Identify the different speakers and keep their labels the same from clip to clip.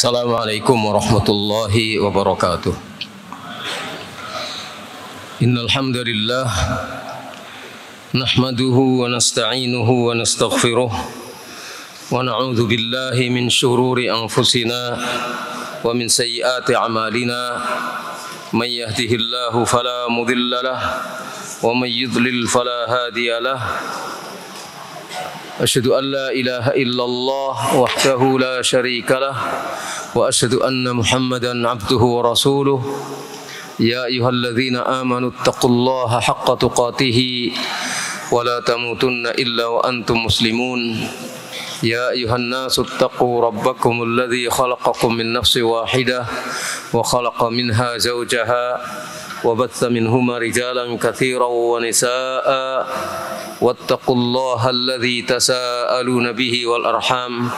Speaker 1: Assalamualaikum warahmatullahi wabarakatuh. Innal hamdalillah nahmaduhu wa nasta'inuhu wa nastaghfiruh wa na'udzu billahi min shururi anfusina wa min sayyiati a'malina may yahdihillahu fala mudilla lahu wa may yudlil fala hadiya lahu. Asyhadu an la ilaha illallah wahdahu la syarika lah wa asyhadu anna Muhammadan abduhu wa rasuluh. Ya ayyuhalladzina amanu taqullaha haqqa tuqatih wa la tamutunna illa wa antum muslimun. Ya ayyuhan nasu taqu rabbakum alladzi khalaqakum min nafsin wahidah wa khalaqa minha zawjaha wa batha minhuma rijalan katsiran wa nisaa'a wattaqullaha alladzi tasaaluna bihi wal arham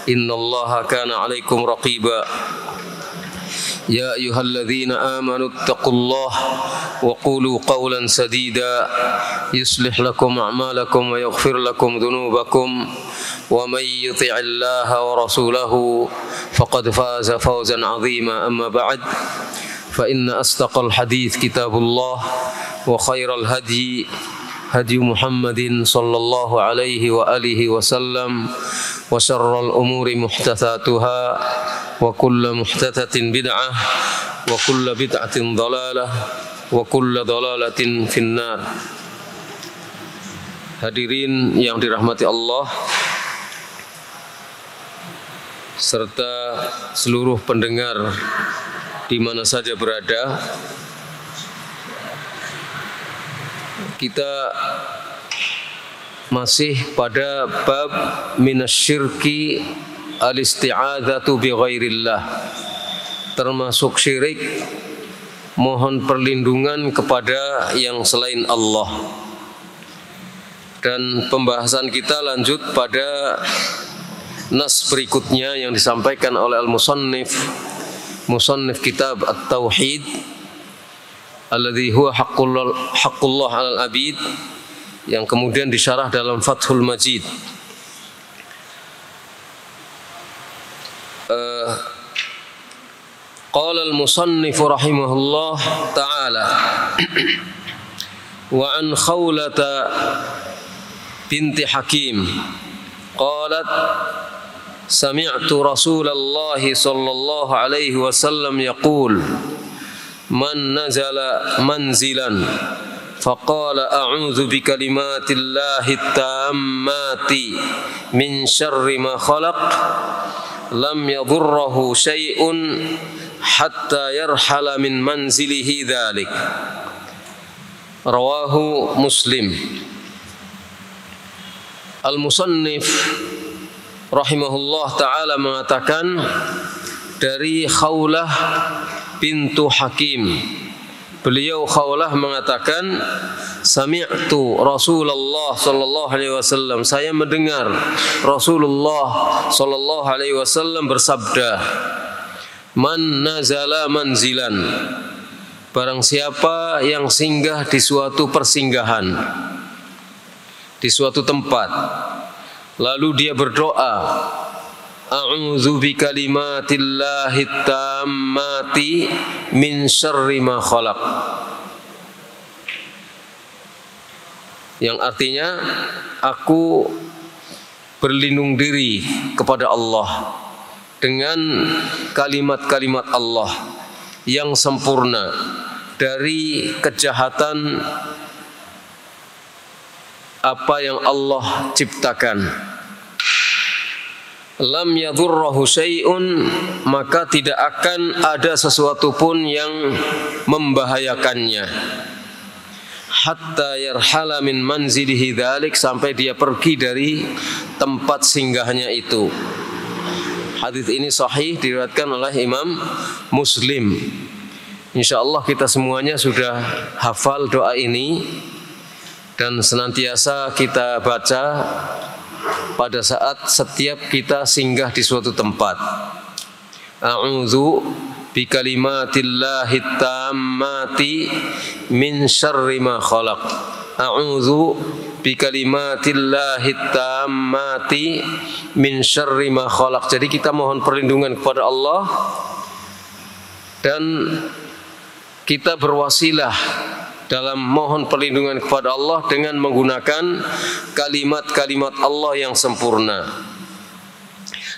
Speaker 1: innallaha kana 'alaikum raqiba. Ya ayyuhalladzina amanu taqullaha wa qulu qawlan sadida yuslih lakum a'malakum wa yaghfir lakum dhunubakum wa may yuti'illaha wa rasulahu faqad faza fawzan 'azima. Amma ba'd, fa inna asdaqal hadits kitabullah wa khairal hadi hadi Muhammadin sallallahu alaihi wa alihi wasallam wa syarral umuri muhdatsatuha wa kullu muhdatsatin bid'ah wa kullu bid'atin dhalalah wa kullu dhalalatin finnar. Hadirin yang dirahmati Allah serta seluruh pendengar di mana saja berada, kita masih pada bab minasyirki al-isti'adzatu bi ghairillah, termasuk syirik mohon perlindungan kepada yang selain Allah. Dan pembahasan kita lanjut pada nas berikutnya yang disampaikan oleh al-musannif kitab At-Tauhid alladzi huwa haqqullah 'alal 'abid, yang kemudian disyarah dalam Fathul Majid. Qala al-musannif rahimahullah ta'ala wa an Khawlata binti Hakim qalat sami'tu Rasulullah sallallahu alaihi wasallam yaqul man nazala manzilan faqala a'udzu bikalimatillahi tammati min syarri ma khalaq lam yadurruhu syai'un hatta yarhala min manzilihi dzalik. Rawahu Muslim. Al-musannif rahimahullah ta'ala mengatakan dari Khawlah bintu Hakim, beliau Khawlah mengatakan sami'tu Rasulullah sallallahu alaihi wasallam, saya mendengar Rasulullah sallallahu alaihi wasallam bersabda, man nazala manzilan, barang siapa yang singgah di suatu persinggahan, di suatu tempat, lalu dia berdoa, a'udzu bikalimatillahi tammati min syarri ma khalaq, yang artinya aku berlindung diri kepada Allah dengan kalimat-kalimat Allah yang sempurna dari kejahatan apa yang Allah ciptakan. Lam yadurruhu syai'un, maka tidak akan ada sesuatu pun yang membahayakannya. Hatta yarhala min manzilihi dzalik, sampai dia pergi dari tempat singgahnya itu. Hadis ini sahih, diriwayatkan oleh Imam Muslim. Insyaallah kita semuanya sudah hafal doa ini dan senantiasa kita baca pada saat setiap kita singgah di suatu tempat. A'udzu bikalimatillahi tammati min syarri ma khalaq. A'udzu bi kalimatillahi tammati min syarri ma khalaq. Jadi kita mohon perlindungan kepada Allah dan kita berwasilah dalam mohon perlindungan kepada Allah dengan menggunakan kalimat-kalimat Allah yang sempurna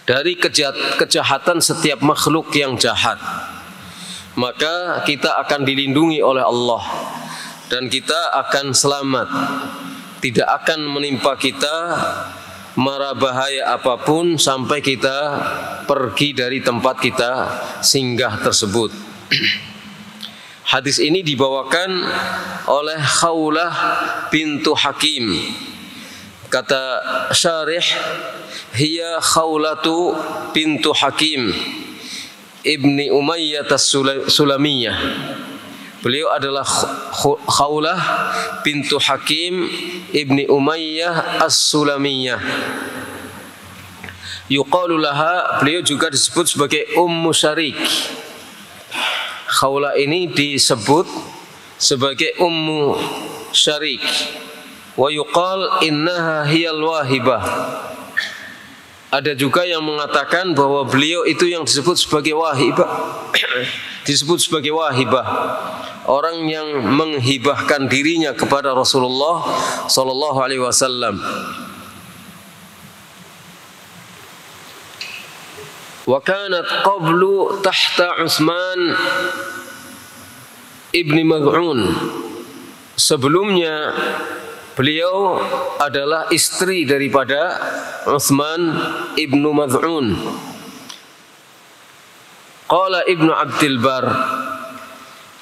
Speaker 1: dari kejahatan setiap makhluk yang jahat. Maka kita akan dilindungi oleh Allah dan kita akan selamat. Tidak akan menimpa kita mara bahaya apapun sampai kita pergi dari tempat kita singgah tersebut. Hadis ini dibawakan oleh Khawlah bintu Hakim. Kata syarih, hiya Khawlatu bintu Hakim ibni Umayyah as-Sulamiyah. Beliau adalah Khawlah bintu Hakim ibni Umayyah as-Sulamiyah. Yuqalu laha, beliau juga disebut sebagai Ummu Syarik. Khawlah ini disebut sebagai Ummu Syarik. Wa yuqal innaha hiyal wahibah. Ada juga yang mengatakan bahwa beliau itu yang disebut sebagai wahibah. Disebut sebagai wahibah, orang yang menghibahkan dirinya kepada Rasulullah sallallahu alaihi wasallam. Wa kanat qablu tahta Utsman ibni Maz'un. Sebelumnya beliau adalah istri daripada Utsman ibnu Maz'un. Qala Ibnu Abdul Bar.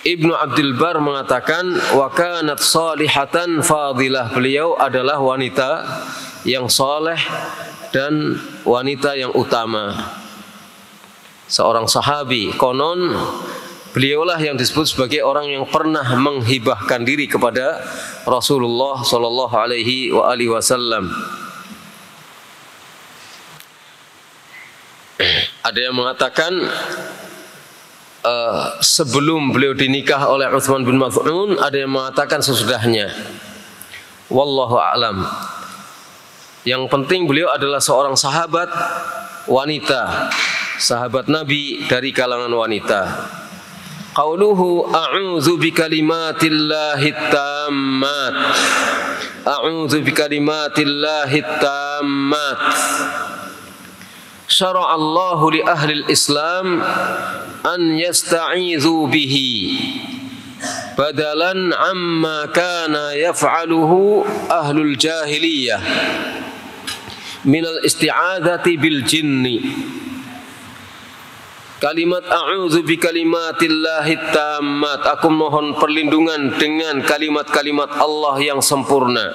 Speaker 1: Ibnu Abdul Bar mengatakan wa kanat salihatan fadilah. Beliau adalah wanita yang saleh dan wanita yang utama. Seorang sahabi, konon beliaulah yang disebut sebagai orang yang pernah menghibahkan diri kepada Rasulullah sallallahu alaihi wasallam. Ada yang mengatakan sebelum beliau dinikah oleh Utsman bin Maz'un, ada yang mengatakan sesudahnya. Wallahu a'lam. Yang penting beliau adalah seorang sahabat wanita, sahabat Nabi dari kalangan wanita. Qauluhu a'udzu bikalimatillahi tammat. A'udzu bikalimatillahi tammat. Syara'allahu li ahli al-Islam an yasta'izu bihi badalan amma kana yaf'aluhu ahlul jahiliyah minal isti'adzati bil jinni. Kalimat a'udzu bi kalimatillahi tammat, aku mohon perlindungan dengan kalimat-kalimat Allah yang sempurna.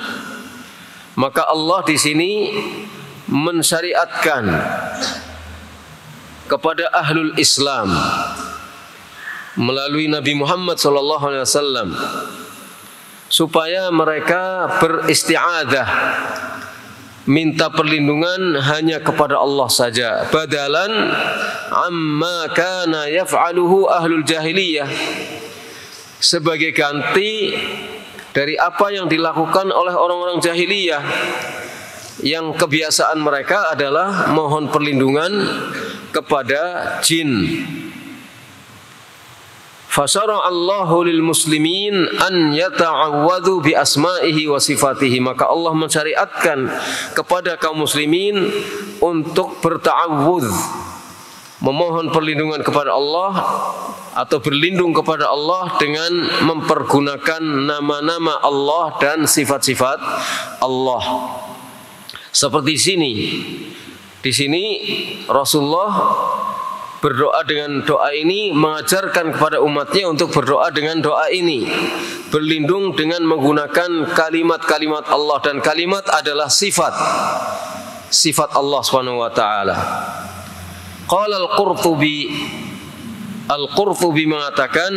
Speaker 1: Maka Allah di sini mensyariatkan kepada ahlul Islam melalui Nabi Muhammad SAW supaya mereka beristi'adzah, minta perlindungan hanya kepada Allah saja, badalan amma kana yaf'aluhu ahlul jahiliyah, sebagai ganti dari apa yang dilakukan oleh orang-orang jahiliyah yang kebiasaan mereka adalah mohon perlindungan kepada jin. Fasyara Allahu lil muslimin an yata'awwadhu bi asma'ihi wa sifatihi. Maka Allah mensyariatkan kepada kaum muslimin untuk berta'awudz, memohon perlindungan kepada Allah atau berlindung kepada Allah dengan mempergunakan nama-nama Allah dan sifat-sifat Allah. Seperti di sini Rasulullah berdoa dengan doa ini, mengajarkan kepada umatnya untuk berdoa dengan doa ini, berlindung dengan menggunakan kalimat-kalimat Allah, dan kalimat adalah sifat Allah Subhanahu wa taala. Qala Al-Qurtubi mengatakan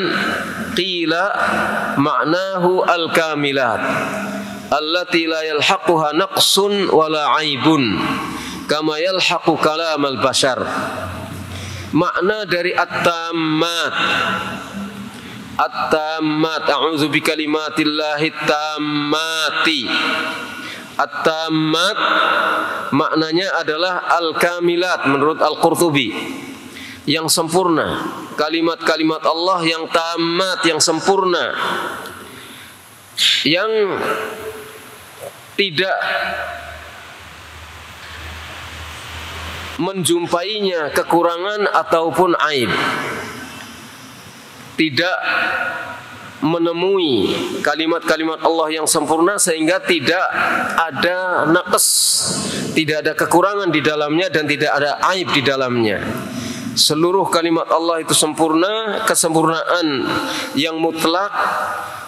Speaker 1: qila ma'nahu al-kamilat allati la yalhaquha naqsun wala aibun kama yalhaqu kalam al-bashar. Makna dari at-tammat, a'udzu bikalimatillahi tammati, At-tammat maknanya adalah al-kamilat menurut Al-Qurtubi, yang sempurna. Kalimat-kalimat Allah yang tamat, yang sempurna, yang tidak menjumpainya kekurangan ataupun aib, tidak menemui kalimat-kalimat Allah yang sempurna sehingga tidak ada naqs, tidak ada kekurangan di dalamnya dan tidak ada aib di dalamnya. Seluruh kalimat Allah itu sempurna, kesempurnaan yang mutlak,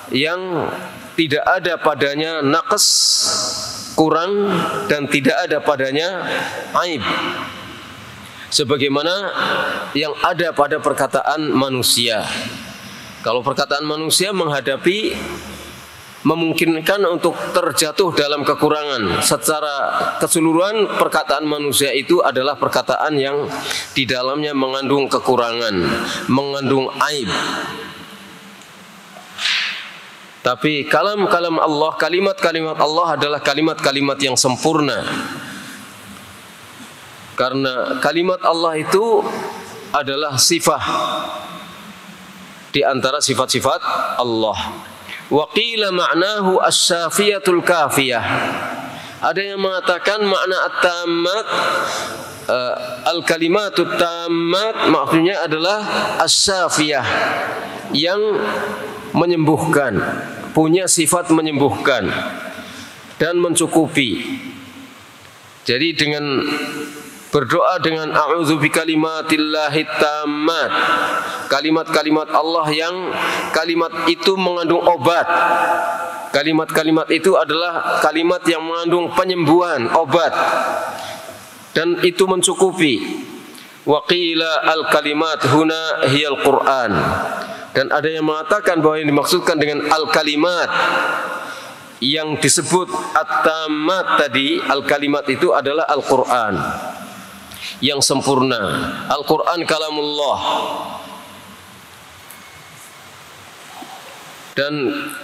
Speaker 1: yang tidak ada padanya naqs, kurang, dan tidak ada padanya aib, sebagaimana yang ada pada perkataan manusia. Kalau perkataan manusia menghadapi, memungkinkan untuk terjatuh dalam kekurangan. Secara keseluruhan perkataan manusia itu adalah perkataan yang di dalamnya mengandung kekurangan, mengandung aib. Tapi kalam-kalam Allah, kalimat-kalimat Allah adalah kalimat-kalimat yang sempurna. Karena kalimat Allah itu adalah sifat di antara sifat-sifat Allah. Wa qila ma'nahu as-safiyatul kafiyah. Ada yang mengatakan makna at-tammat, al-kalimatut tammat maksudnya adalah as-safiyah, yang menyembuhkan, punya sifat menyembuhkan dan mencukupi. Jadi dengan berdoa dengan a'udzu bikalimatillahi tammat, kalimat-kalimat Allah yang kalimat itu mengandung obat. Kalimat-kalimat itu adalah kalimat yang mengandung penyembuhan, obat, dan itu mencukupi. Wa qila al-kalimat huna hiyal Qur'an. Dan ada yang mengatakan bahwa yang dimaksudkan dengan al-kalimat yang disebut at-tammat tadi, al-kalimat itu adalah Al-Quran yang sempurna. Al-Quran kalamullah. Dan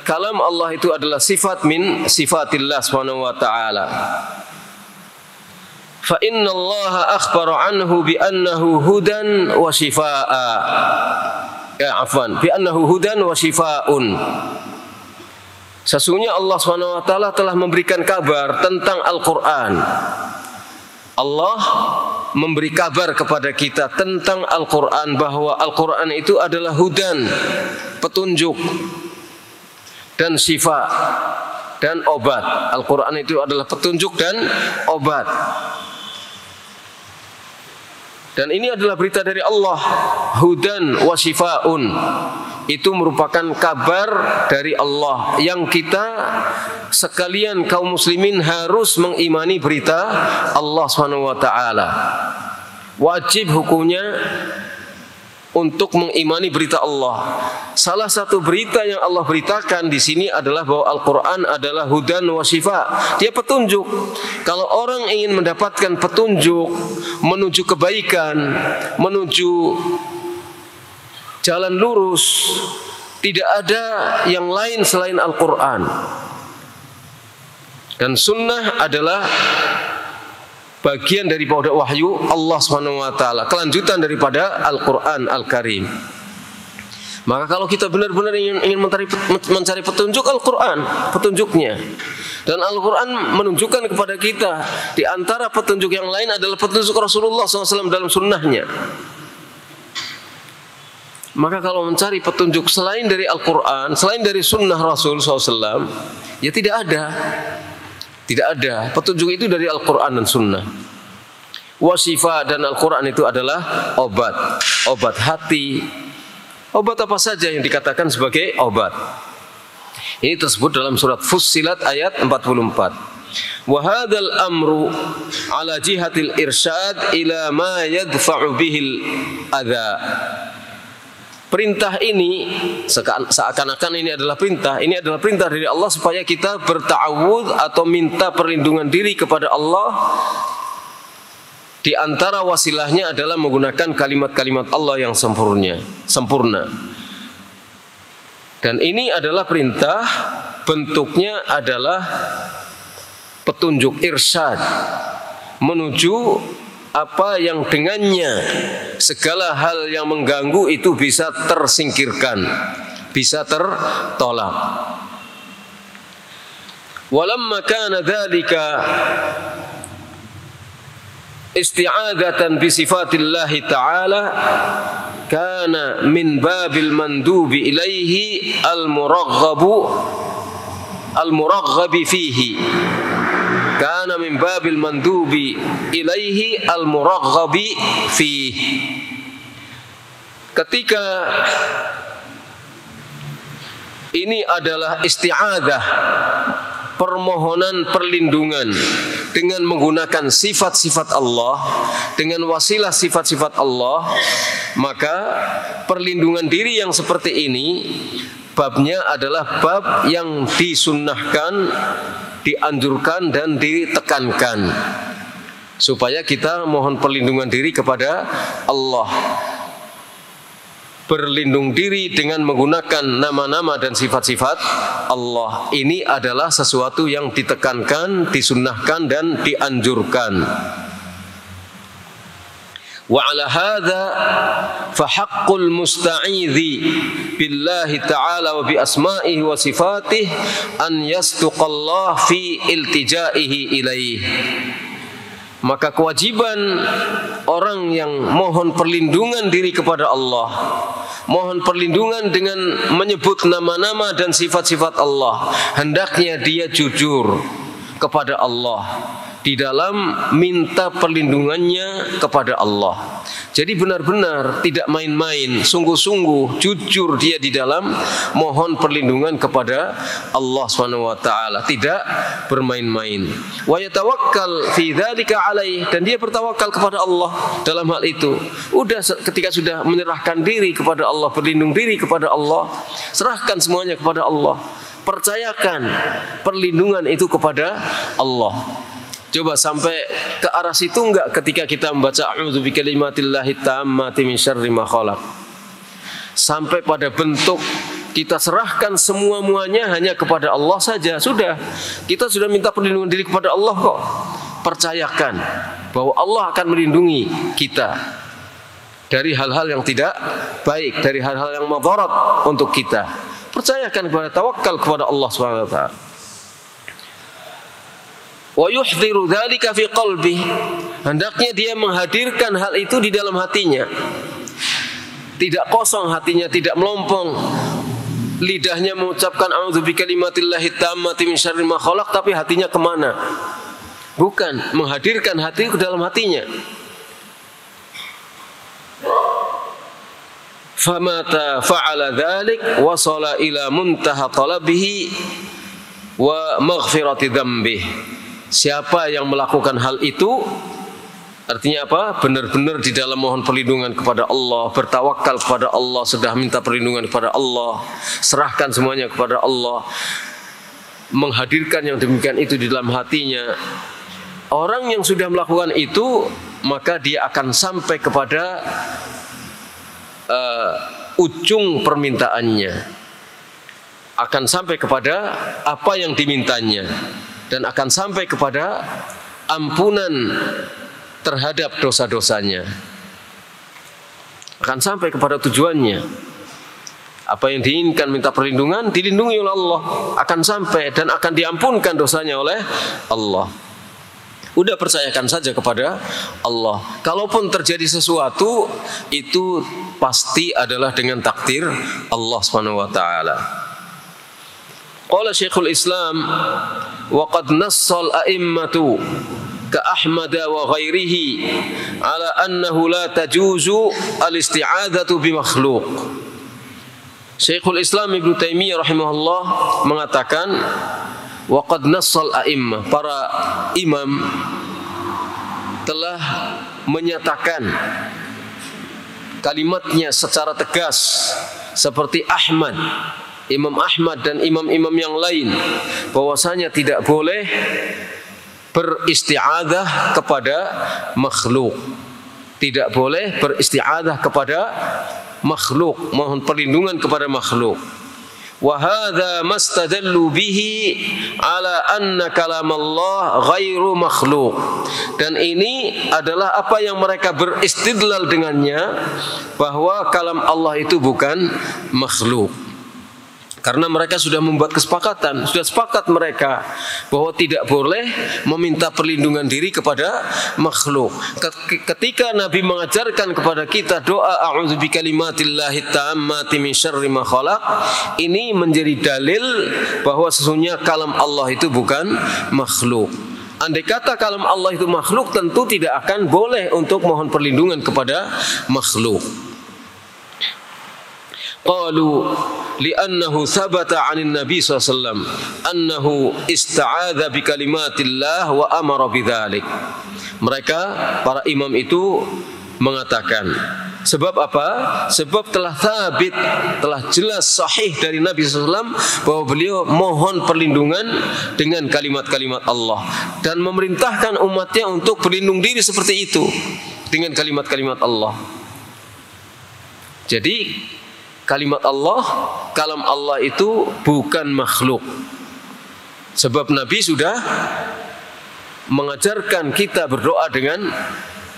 Speaker 1: kalam Allah itu adalah sifat min sifatillah subhanahu wa ta'ala. Fa inna Allah akhbara anhu bi annahu hudan wa shifaa'a. Bi annahu hudan wa shifaa'un. Sesungguhnya Allah Subhanahu wa taala telah memberikan kabar tentang Al-Qur'an. Allah memberi kabar kepada kita tentang Al-Qur'an bahwa Al-Qur'an itu adalah hudan, petunjuk, dan syifa, dan obat. Al-Qur'an itu adalah petunjuk dan obat. Dan ini adalah berita dari Allah, hudan wa shifaun. Itu merupakan kabar dari Allah yang kita sekalian kaum muslimin harus mengimani berita Allah Subhanahu wa taala. Wajib hukumnya untuk mengimani berita Allah. Salah satu berita yang Allah beritakan di sini adalah bahwa Al-Qur'an adalah hudan wa shifa. Dia petunjuk. Kalau orang ingin mendapatkan petunjuk menuju kebaikan, menuju jalan lurus, tidak ada yang lain selain Al-Qur'an. Dan sunnah adalah bagian daripada wahyu Allah Subhanahu wa taala, kelanjutan daripada Al-Qur'an Al-Karim. Maka kalau kita benar-benar ingin mencari petunjuk, Al-Qur'an petunjuknya. Dan Al-Qur'an menunjukkan kepada kita di antara petunjuk yang lain adalah petunjuk Rasulullah SAW dalam sunnahnya. Maka kalau mencari petunjuk selain dari Al-Qur'an, selain dari sunnah Rasul SAW, ya tidak ada. Tidak ada. Petunjuk itu dari Al-Quran dan Sunnah. Wasifa dan Al-Quran itu adalah obat. Obat hati. Obat apa saja yang dikatakan sebagai obat. Ini tersebut dalam surat Fussilat ayat 44. Wa hadzal amru ala jihatil irsyad ila ma yadfa'u bihil adza. Perintah ini seakan-akan ini adalah perintah. Ini adalah perintah dari Allah supaya kita berta'awudz atau minta perlindungan diri kepada Allah. Di antara wasilahnya adalah menggunakan kalimat-kalimat Allah yang sempurna. Dan ini adalah perintah, bentuknya adalah petunjuk, irsyad menuju apa yang dengannya segala hal yang mengganggu itu bisa tersingkirkan, bisa tertolak. Walamma kana dzalika isti'adzatan bi sifatillahi ta'ala kana min babil mandubi ilaihi al-muraghabi fihi. Kana min babil mandubi ilaihi al-muraghabi fihi. Ketika ini adalah isti'adzah, permohonan perlindungan dengan menggunakan sifat-sifat Allah, dengan wasilah sifat-sifat Allah, maka perlindungan diri yang seperti ini babnya adalah bab yang disunnahkan, dianjurkan dan ditekankan supaya kita mohon perlindungan diri kepada Allah. Berlindung diri dengan menggunakan nama-nama dan sifat-sifat Allah ini adalah sesuatu yang ditekankan, disunnahkan dan dianjurkan. Wa ala hadza fa haqqul musta'idzi billahi ta'ala wa bi asma'ihi wa sifatihi an yastuqallah fi iltijaihi ilaih. Maka kewajiban orang yang mohon perlindungan diri kepada Allah, mohon perlindungan dengan menyebut nama-nama dan sifat-sifat Allah, hendaknya dia jujur kepada Allah di dalam minta perlindungannya kepada Allah. Jadi benar-benar tidak main-main, sungguh-sungguh jujur dia di dalam mohon perlindungan kepada Allah SWT, tidak bermain-main. Wa yatawakkal fi dzalika alaih, dan dia bertawakal kepada Allah dalam hal itu. Udah ketika sudah menyerahkan diri kepada Allah, berlindung diri kepada Allah, serahkan semuanya kepada Allah. Percayakan perlindungan itu kepada Allah. Coba sampai ke arah situ enggak ketika kita membaca a'udzu bikalimatillahi tammati min syarri ma khalaq. Sampai pada bentuk kita serahkan semuanya hanya kepada Allah saja. Sudah, kita sudah minta perlindungan diri kepada Allah kok. Percayakan bahwa Allah akan melindungi kita dari hal-hal yang tidak baik, dari hal-hal yang madarat untuk kita. Percayakan kepada, tawakal kepada Allah SWT. Wa yuhdhiru dzalika fi qalbi, hendaknya dia menghadirkan hal itu di dalam hatinya. Tidak kosong hatinya, tidak melompong. Lidahnya mengucapkan a'udzu bikalimatillahi tammati min syarri ma khalaq, tapi hatinya kemana? Bukan, menghadirkan hati ke dalam hatinya. Famata fa'ala dzalik wasala ila muntaha talabihi wa maghfirati dzambihi. Siapa yang melakukan hal itu, artinya apa? Benar-benar di dalam mohon perlindungan kepada Allah, bertawakal kepada Allah, sudah minta perlindungan kepada Allah, serahkan semuanya kepada Allah, menghadirkan yang demikian itu di dalam hatinya. Orang yang sudah melakukan itu, maka dia akan sampai kepada ujung permintaannya, akan sampai kepada apa yang dimintanya, dan akan sampai kepada ampunan terhadap dosa-dosanya, akan sampai kepada tujuannya. Apa yang diinginkan, minta perlindungan, dilindungi oleh Allah, akan sampai dan akan diampunkan dosanya oleh Allah. Udah percayakan saja kepada Allah. Kalaupun terjadi sesuatu, itu pasti adalah dengan takdir Allah SWT. Qala Syekhul Islam, wa qad nassal a'immatu ka Ahmad wa ghairihi ala annahu la tajuzu al-isti'adzatu bi makhluq. Syekhul Islam Ibnu Taimiyah rahimahullah mengatakan, wa qad nassal a'immah, para imam telah menyatakan kalimatnya secara tegas, seperti Ahmad, Imam Ahmad dan imam-imam yang lain, bahwasanya tidak boleh beristi'adzah kepada makhluk. Tidak boleh beristi'adzah kepada makhluk, mohon perlindungan kepada makhluk. Wa hadza mastadallu bihi ala anna kalamallah ghairu makhluq. Dan ini adalah apa yang mereka beristidlal dengannya, bahwa kalam Allah itu bukan makhluk. Karena mereka sudah membuat kesepakatan, sudah sepakat mereka bahwa tidak boleh meminta perlindungan diri kepada makhluk. Ketika Nabi mengajarkan kepada kita doa a'udzu bikalimatillahi tammati min syarri ma khalaq, ini menjadi dalil bahwa sesungguhnya kalam Allah itu bukan makhluk. Andai kata kalam Allah itu makhluk, tentu tidak akan boleh untuk mohon perlindungan kepada makhluk. Qalu li'annahu thabata 'anil Nabi SAW annahu ista'adha bi kalimatillah wa amara bidzalik. Mereka para imam itu mengatakan, sebab apa? Sebab telah thabit, telah jelas sahih dari Nabi SAW bahwa beliau mohon perlindungan dengan kalimat-kalimat Allah dan memerintahkan umatnya untuk berlindung diri seperti itu dengan kalimat-kalimat Allah. Jadi kalimat Allah, kalam Allah itu bukan makhluk. Sebab Nabi sudah mengajarkan kita berdoa dengan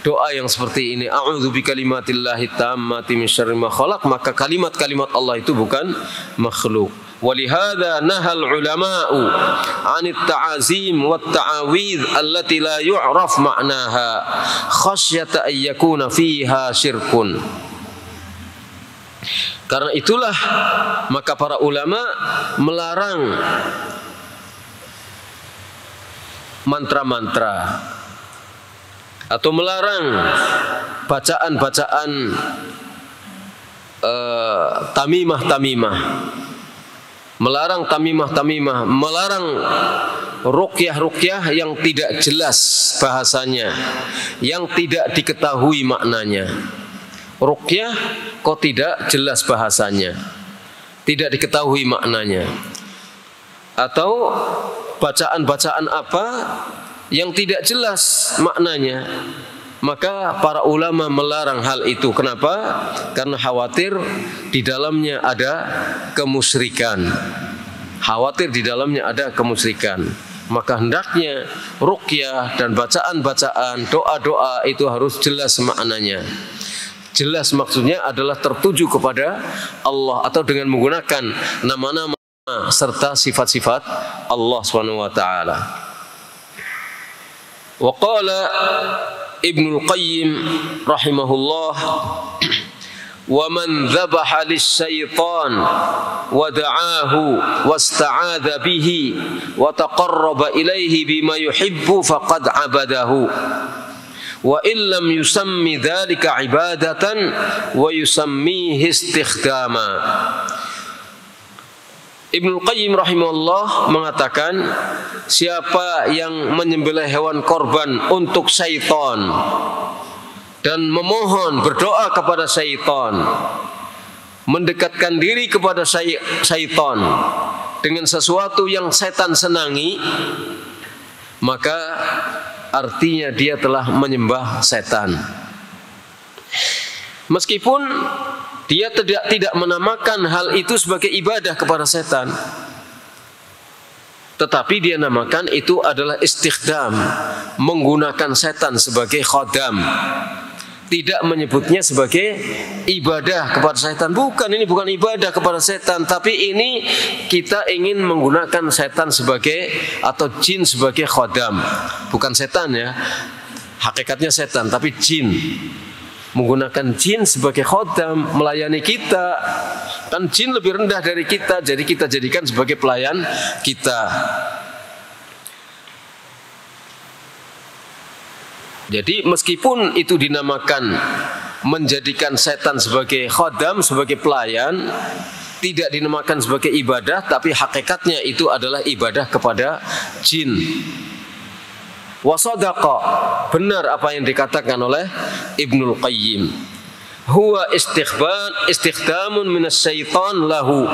Speaker 1: doa yang seperti ini, a'udzu bikalimatillahi tammati min syarri ma khalaq, maka kalimat-kalimat Allah itu bukan makhluk. Walihada nahal ulama'u 'anit ta'azim wat ta'awidh allati la yu'raf ma'naha khasyata an yakuna fiha syirkun. Karena itulah maka para ulama melarang mantra-mantra atau melarang bacaan-bacaan tamimah-tamimah, melarang tamimah-tamimah, melarang ruqyah-ruqyah yang tidak jelas bahasanya, yang tidak diketahui maknanya. Ruqyah kok tidak jelas bahasanya, tidak diketahui maknanya, atau bacaan-bacaan apa yang tidak jelas maknanya, maka para ulama melarang hal itu. Kenapa? Karena khawatir di dalamnya ada kemusyrikan. Khawatir di dalamnya ada kemusyrikan. Maka hendaknya ruqyah dan bacaan-bacaan, doa-doa itu harus jelas maknanya. Jelas maksudnya adalah tertuju kepada Allah atau dengan menggunakan nama-nama serta sifat-sifat Allah Subhanahu wa taala. Wa qala Ibnul Qayyim rahimahullah, wa man dhabaha lis-syaitan wa da'ahu wasta'adha bihi wa taqarraba ilaihi bima yuhibbu faqad 'abadahu. Wa illam yusammi dzalika ibadatan wa yusammihi istikhdama. Ibnu Qayyim rahimahullah mengatakan, siapa yang menyembelih hewan korban untuk syaitan dan memohon berdoa kepada syaitan, mendekatkan diri kepada syaitan dengan sesuatu yang setan senangi, maka artinya dia telah menyembah setan. Meskipun dia tidak menamakan hal itu sebagai ibadah kepada setan, tetapi dia namakan itu adalah istikhdam, menggunakan setan sebagai khodam. Tidak menyebutnya sebagai ibadah kepada setan. Bukan, ini bukan ibadah kepada setan, tapi ini kita ingin menggunakan setan sebagai, atau jin sebagai khodam. Bukan setan ya, hakikatnya setan, tapi jin. Menggunakan jin sebagai khodam, melayani kita. Kan jin lebih rendah dari kita, jadi kita jadikan sebagai pelayan kita. Jadi meskipun itu dinamakan menjadikan setan sebagai khodam, sebagai pelayan, tidak dinamakan sebagai ibadah, tapi hakikatnya itu adalah ibadah kepada jin. Wa sadaqa, benar apa yang dikatakan oleh Ibnul Qayyim. Huwa istikhdamun minas syaitan lahu.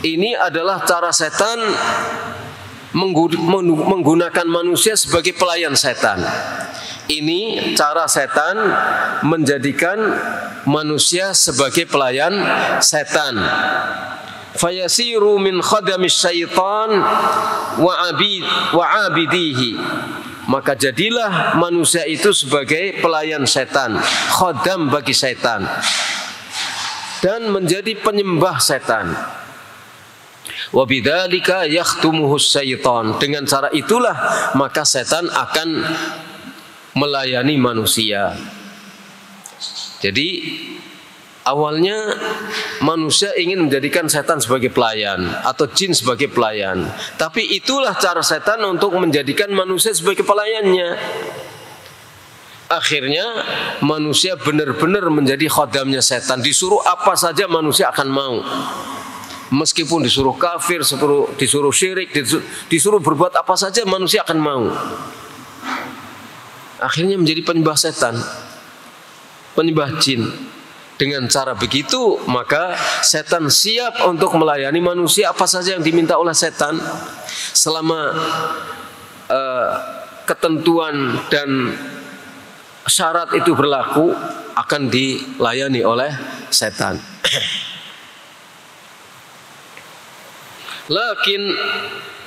Speaker 1: Ini adalah cara setan menggunakan manusia sebagai pelayan setan. Ini cara setan menjadikan manusia sebagai pelayan setan. fayasiru min khadamis syaitan wa abidihi, maka jadilah manusia itu sebagai pelayan setan, khadam bagi setan, dan menjadi penyembah setan. Wa bidzalika yakhtumuhus syaitan, dengan cara itulah maka setan akan melayani manusia. Jadi awalnya manusia ingin menjadikan setan sebagai pelayan atau jin sebagai pelayan, tapi itulah cara setan untuk menjadikan manusia sebagai pelayannya. Akhirnya manusia benar-benar menjadi khadamnya setan. Disuruh apa saja manusia akan mau. Meskipun disuruh kafir, disuruh syirik, disuruh berbuat apa saja manusia akan mau. Akhirnya menjadi penyembah setan, penyembah jin. Dengan cara begitu maka setan siap untuk melayani manusia apa saja yang diminta oleh setan, selama ketentuan dan syarat itu berlaku akan dilayani oleh setan. Lakin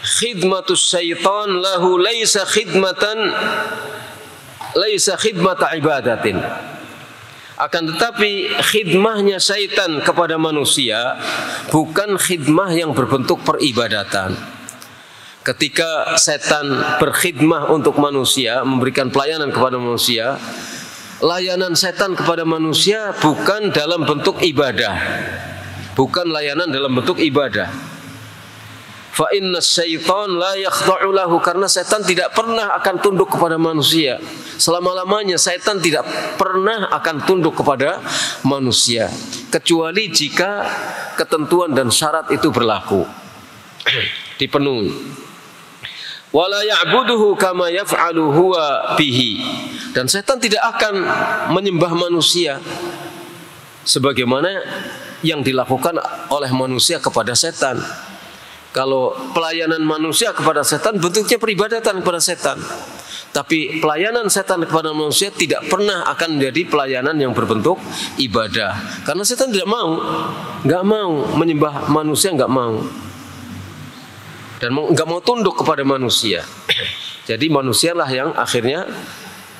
Speaker 1: khidmatus syaitan lahu laisa khidmata ibadatin. Akan tetapi khidmahnya syaitan kepada manusia bukan khidmah yang berbentuk peribadatan. Ketika setan berkhidmah untuk manusia, memberikan pelayanan kepada manusia, layanan setan kepada manusia bukan dalam bentuk ibadah, bukan layanan dalam bentuk ibadah. Fa inna syaitan la yakhda'u lahu, karena setan tidak pernah akan tunduk kepada manusia. Selama-lamanya setan tidak pernah akan tunduk kepada manusia, kecuali jika ketentuan dan syarat itu berlaku, dipenuhi. Wala ya'buduhu kama yaf'alu huwa bihi, dan setan tidak akan menyembah manusia sebagaimana yang dilakukan oleh manusia kepada setan. Kalau pelayanan manusia kepada setan bentuknya peribadatan kepada setan, tapi pelayanan setan kepada manusia tidak pernah akan menjadi pelayanan yang berbentuk ibadah, karena setan tidak mau, nggak mau menyembah manusia, nggak mau, dan nggak mau tunduk kepada manusia. Jadi manusialah yang akhirnya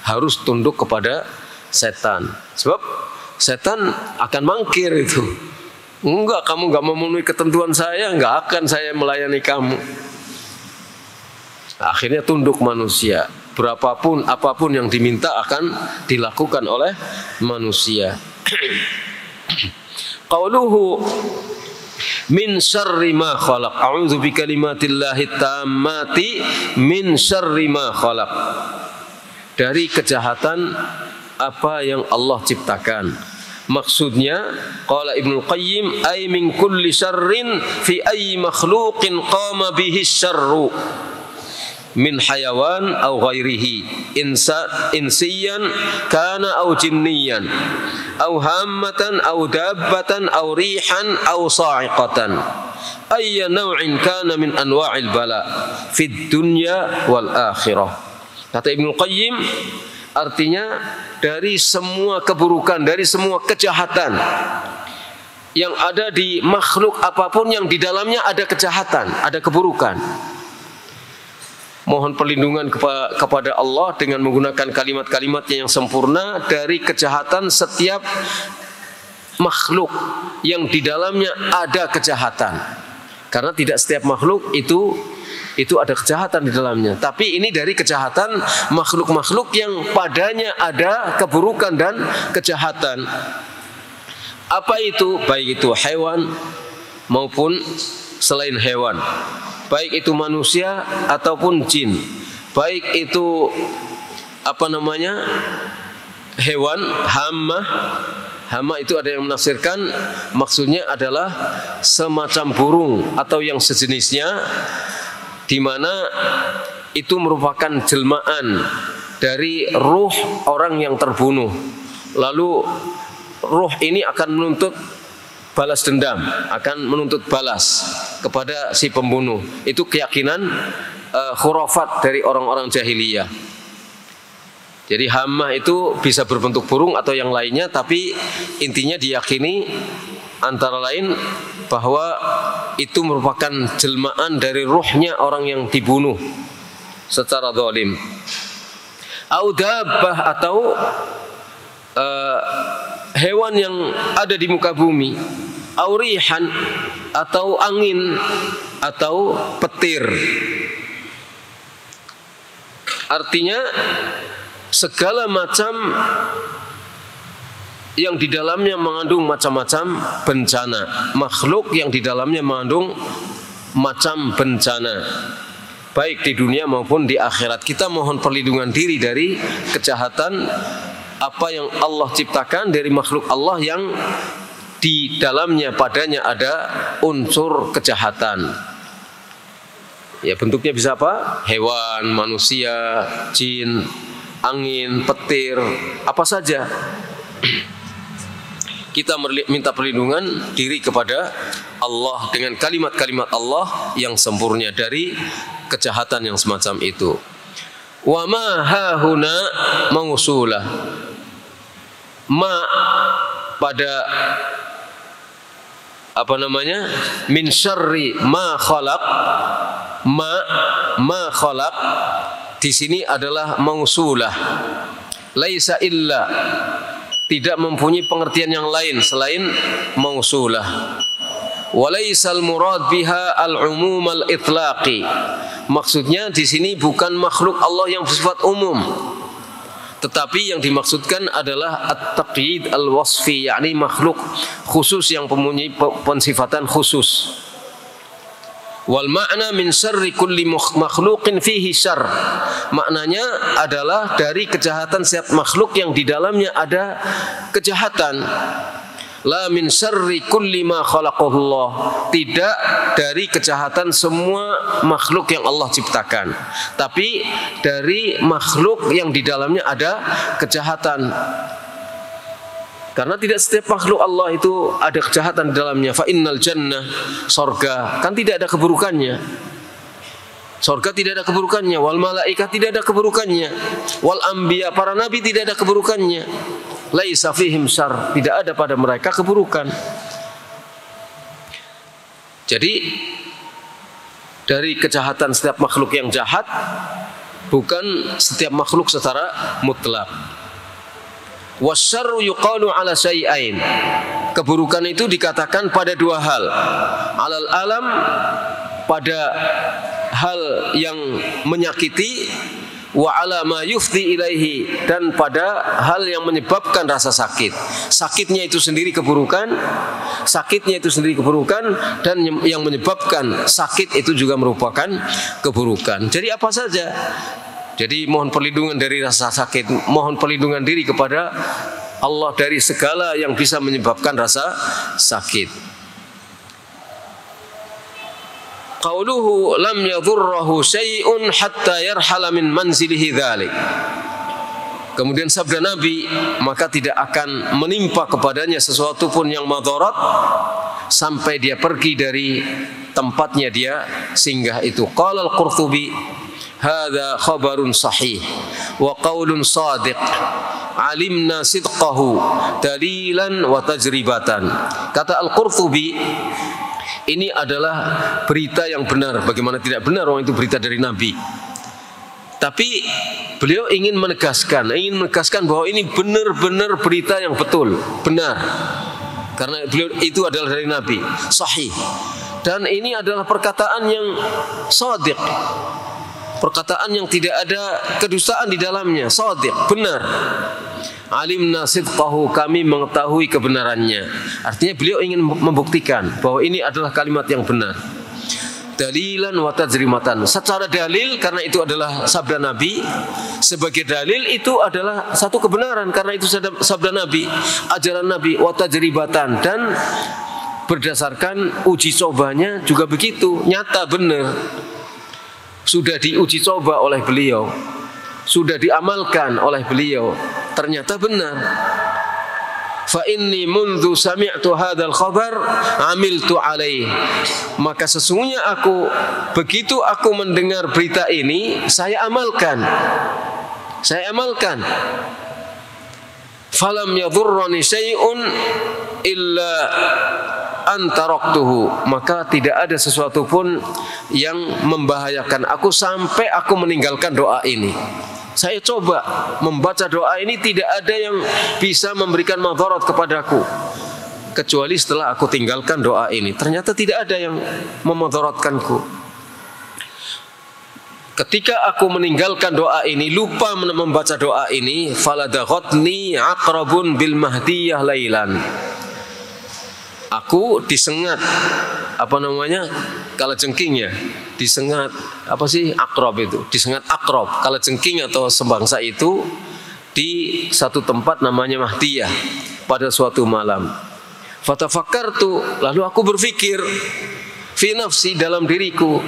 Speaker 1: harus tunduk kepada setan, sebab setan akan mangkir itu. Enggak, kamu enggak memenuhi ketentuan saya, enggak akan saya melayani kamu. Akhirnya tunduk manusia. Berapapun, apapun yang diminta akan dilakukan oleh manusia. Qauluhu min syarri ma khalaq. A'udzu bikalimatillahi tammati min syarri ma khalaq. Dari kejahatan apa yang Allah ciptakan. Maksudnya, qala Ibnu Qayyim, ay min kulli syarrin fi ayyi makhluqin qama bihi syarru min hayawan aw ghairihi, insiyan kana aw jinniyan aw hammatan aw dabbatan aw rihan aw sa'iqatan, ayya naw'in kana min anwa'il bala fid dunya wal akhirah. Kata Ibnu Qayyim, artinya dari semua keburukan, dari semua kejahatan yang ada di makhluk apapun yang di dalamnya ada kejahatan, ada keburukan. Mohon perlindungan kepada Allah dengan menggunakan kalimat-kalimatnya yang sempurna dari kejahatan setiap makhluk yang di dalamnya ada kejahatan. Karena tidak setiap makhluk itu ada kejahatan di dalamnya. Tapi ini dari kejahatan makhluk-makhluk yang padanya ada keburukan dan kejahatan. Apa itu? Baik itu hewan maupun selain hewan, baik itu manusia ataupun jin, baik itu hewan, hama itu ada yang menafsirkan maksudnya adalah semacam burung atau yang sejenisnya, di mana itu merupakan jelmaan dari ruh orang yang terbunuh. Lalu ruh ini akan menuntut balas dendam, akan menuntut balas kepada si pembunuh. Itu keyakinan khurafat dari orang-orang jahiliyah. Jadi hamah itu bisa berbentuk burung atau yang lainnya, tapi intinya diyakini antara lain bahwa itu merupakan jelmaan dari ruhnya orang yang dibunuh secara zalim. Au dabbah, atau hewan yang ada di muka bumi. Au rihan, atau angin, atau petir. Artinya segala macam yang di dalamnya mengandung macam-macam bencana, makhluk yang di dalamnya mengandung macam bencana, baik di dunia maupun di akhirat. Kita mohon perlindungan diri dari kejahatan apa yang Allah ciptakan dari makhluk Allah yang di dalamnya padanya ada unsur kejahatan. Ya, bentuknya bisa apa? Hewan, manusia, jin, angin, petir, apa saja. Kita minta perlindungan diri kepada Allah dengan kalimat-kalimat Allah yang sempurna dari kejahatan yang semacam itu. Wa ma hahuna mausulah. Ma pada min syarri ma khalaq. Ma khalaq di sini adalah mausulah. Laisa illa, tidak mempunyai pengertian yang lain selain mausulah. Walaisal murad biha al-umum al-itlaqi. Maksudnya di sini bukan makhluk Allah yang bersifat umum, tetapi yang dimaksudkan adalah at-taqyid al-wasfi, yakni makhluk khusus yang mempunyai pensifatan khusus. Wal makna min syarri kulli makhluqin fihi syarr. Maknanya adalah dari kejahatan setiap makhluk yang di dalamnya ada kejahatan. La min syarri kulli ma khalaqahullah. Tidak dari kejahatan semua makhluk yang Allah ciptakan, tapi dari makhluk yang di dalamnya ada kejahatan. Karena tidak setiap makhluk Allah itu ada kejahatan di dalamnya. Fa innal jannah, sorga kan tidak ada keburukannya. Sorga tidak ada keburukannya. Wal malaikat tidak ada keburukannya. Wal anbiya, para nabi tidak ada keburukannya. Laisa fihim syarr, tidak ada pada mereka keburukan. Jadi dari kejahatan setiap makhluk yang jahat, bukan setiap makhluk secara mutlak. Wasyarru yuqalu ala syai'ain. Keburukan itu dikatakan pada dua hal. Alal alam, pada hal yang menyakiti, wa ala ma yufdi ilaihi, dan pada hal yang menyebabkan rasa sakit. Sakitnya itu sendiri keburukan, dan yang menyebabkan sakit itu juga merupakan keburukan. Jadi apa saja. Jadi mohon perlindungan dari rasa sakit, mohon perlindungan diri kepada Allah dari segala yang bisa menyebabkan rasa sakit. Qauluhu lam yadhurruhu syai'un hatta yarhala min manzilihi dzalik. Kemudian sabda Nabi, maka tidak akan menimpa kepadanya sesuatu pun yang madarat sampai dia pergi dari tempatnya dia singgah itu. Qala al-Qurtubi, hadza khabarun sahih wa qaulun shadiq alimna sidqahu dalilan wa tajribatan. Kata Al-Qurtubi, ini adalah berita yang benar. Bagaimana tidak benar orang itu berita dari Nabi. Tapi beliau ingin menegaskan bahwa ini benar-benar berita yang betul, benar. Karena beliau itu adalah dari Nabi, sahih. Dan ini adalah perkataan yang shadiq, perkataan yang tidak ada kedustaan di dalamnya, shadiq, benar. Alimna sidqahu, kami mengetahui kebenarannya. Artinya beliau ingin membuktikan bahwa ini adalah kalimat yang benar. Dalilan wa tajrimatan, secara dalil karena itu adalah sabda Nabi, sebagai dalil itu adalah satu kebenaran karena itu sabda Nabi, ajaran Nabi, wa tajribatan, dan berdasarkan uji cobanya juga begitu, nyata benar. Sudah diuji coba oleh beliau, sudah diamalkan oleh beliau, ternyata benar. Fa inni mundu sami'tu hadzal khabar amiltu alaih. Maka sesungguhnya aku, begitu aku mendengar berita ini, saya amalkan. Falam yadhurrani syai'un illa antaraktuhu, maka tidak ada sesuatu pun yang membahayakan aku sampai aku meninggalkan doa ini. Saya coba membaca doa ini, tidak ada yang bisa memberikan madarat kepadaku kecuali setelah aku tinggalkan doa ini. Ternyata tidak ada yang memadaratkanku. Ketika aku meninggalkan doa ini, lupa membaca doa ini, faladaghatni aqrabun bil mahdiyah lailan. Aku disengat, apa namanya, kalajengking ya, disengat, apa sih akrab itu, disengat akrab, kalajengking atau sebangsa itu di satu tempat namanya Mahdiyah pada suatu malam. Fatafakkartu, lalu aku berpikir, fi nafsi, dalam diriku,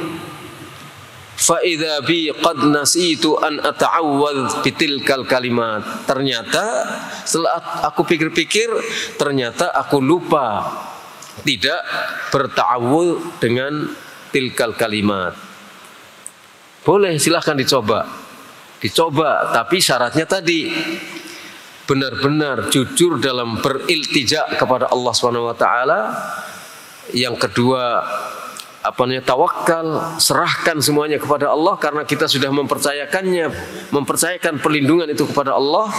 Speaker 1: fa idza bi qad nasitu an ata'awwadz bitilkal kalimat. Ternyata setelah aku pikir-pikir, ternyata aku lupa tidak berta'awudz dengan tilkal kalimat. Boleh, silahkan dicoba. Dicoba, tapi syaratnya tadi benar-benar jujur dalam beriltija kepada Allah Subhanahu wa taala. Yang kedua, tawakal, serahkan semuanya kepada Allah karena kita sudah mempercayakannya, mempercayakan perlindungan itu kepada Allah.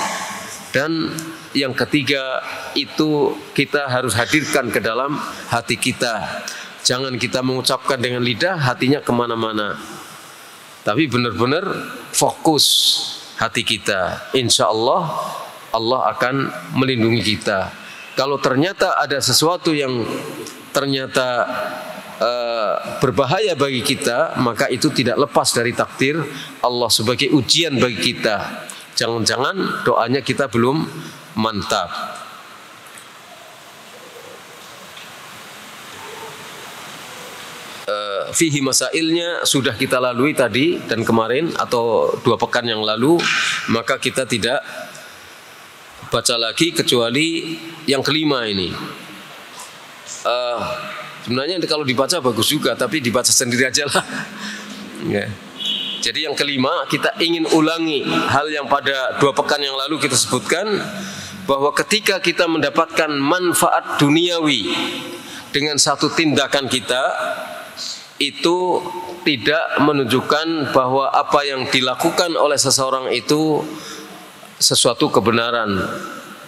Speaker 1: Dan yang ketiga itu kita harus hadirkan ke dalam hati kita. Jangan kita mengucapkan dengan lidah, hatinya kemana-mana. Tapi benar-benar fokus hati kita. Insya Allah, Allah akan melindungi kita. Kalau ternyata ada sesuatu yang ternyata berbahaya bagi kita, maka itu tidak lepas dari takdir Allah sebagai ujian bagi kita. Jangan-jangan doanya kita belum mantap. Fihi masailnya sudah kita lalui tadi dan kemarin atau 2 pekan yang lalu, maka kita tidak baca lagi kecuali yang kelima ini. Sebenarnya kalau dibaca bagus juga, tapi dibaca sendiri aja lah. Ya. Jadi yang kelima, kita ingin ulangi hal yang pada 2 pekan yang lalu kita sebutkan, bahwa ketika kita mendapatkan manfaat duniawi dengan satu tindakan kita, itu tidak menunjukkan bahwa apa yang dilakukan oleh seseorang itu sesuatu kebenaran,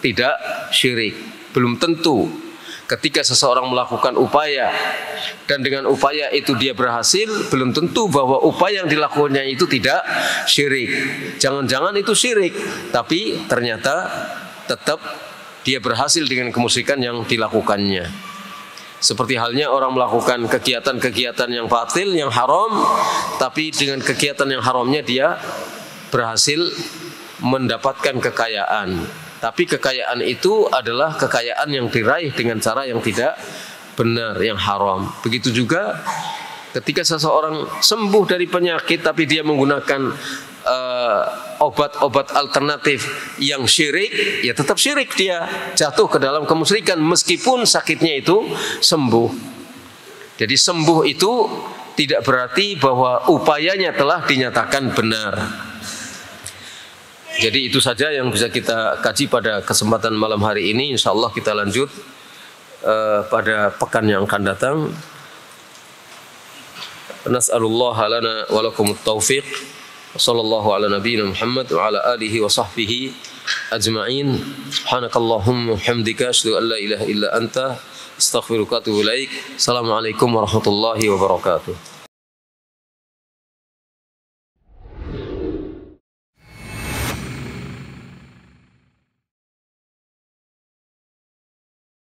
Speaker 1: tidak syirik. Belum tentu. Ketika seseorang melakukan upaya dan dengan upaya itu dia berhasil, belum tentu bahwa upaya yang dilakukannya itu tidak syirik. Jangan-jangan itu syirik, tapi ternyata tetap dia berhasil dengan kemusyrikan yang dilakukannya. Seperti halnya orang melakukan kegiatan-kegiatan yang batil, yang haram, tapi dengan kegiatan yang haramnya dia berhasil mendapatkan kekayaan. Tapi kekayaan itu adalah kekayaan yang diraih dengan cara yang tidak benar, yang haram. Begitu juga ketika seseorang sembuh dari penyakit tapi dia menggunakan obat-obat alternatif yang syirik, ya tetap syirik, dia jatuh ke dalam kemusyrikan meskipun sakitnya itu sembuh. Jadi sembuh itu tidak berarti bahwa upayanya telah dinyatakan benar. Jadi itu saja yang bisa kita kaji pada kesempatan malam hari ini. Insya Allah kita lanjut pada pekan yang akan datang. Nas'alullah lana wa lakumut taufiq. Sallallahu ala nabiyina Muhammad wa ala alihi wa sahbihi ajma'in. Subhanakallahumma hamdika asyhadu an la ilaha illa anta astaghfiruka wa atubu ilaik. Assalamualaikum warahmatullahi wabarakatuh.